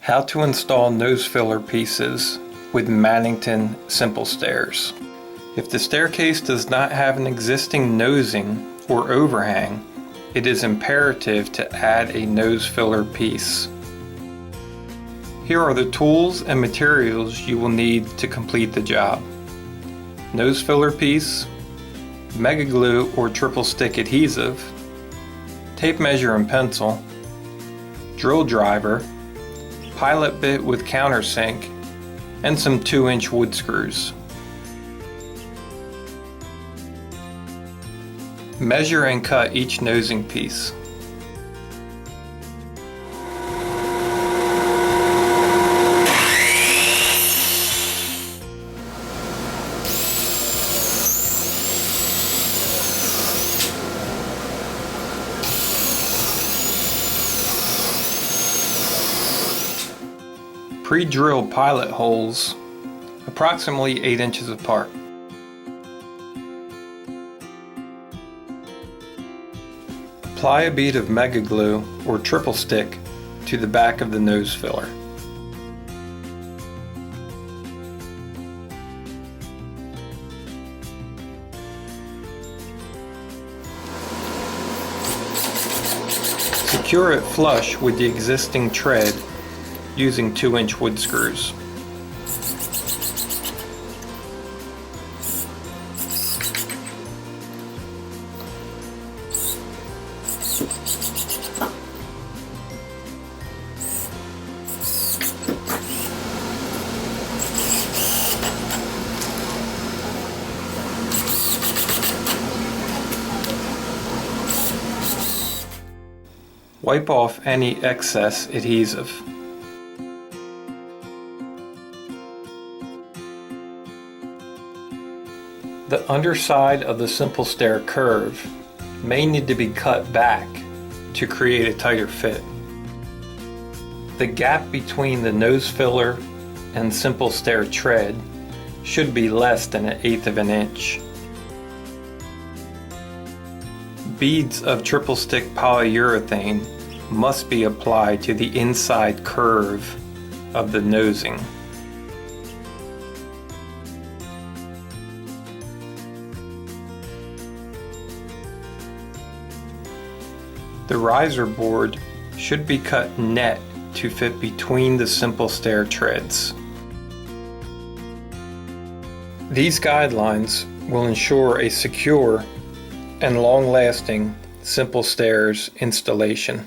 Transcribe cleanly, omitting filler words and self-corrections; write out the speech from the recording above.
How to install nose filler pieces with Mannington Simple Stairs. If the staircase does not have an existing nosing or overhang, it is imperative to add a nose filler piece. Here are the tools and materials you will need to complete the job. Nose filler piece, mega glue or triple stick adhesive, tape measure and pencil, drill driver, pilot bit with countersink, and some 2-inch wood screws. Measure and cut each nosing piece. Pre-drill pilot holes approximately 8 inches apart. Apply a bead of mega glue or triple stick to the back of the nose filler. Secure it flush with the existing tread using 2-inch wood screws. Wipe off any excess adhesive. The underside of the Simple Stair curve may need to be cut back to create a tighter fit. The gap between the nose filler and Simple Stair tread should be less than 1/8 of an inch. Beads of triple stick polyurethane must be applied to the inside curve of the nosing. The riser board should be cut net to fit between the Simple Stair treads. These guidelines will ensure a secure and long-lasting Simple Stairs installation.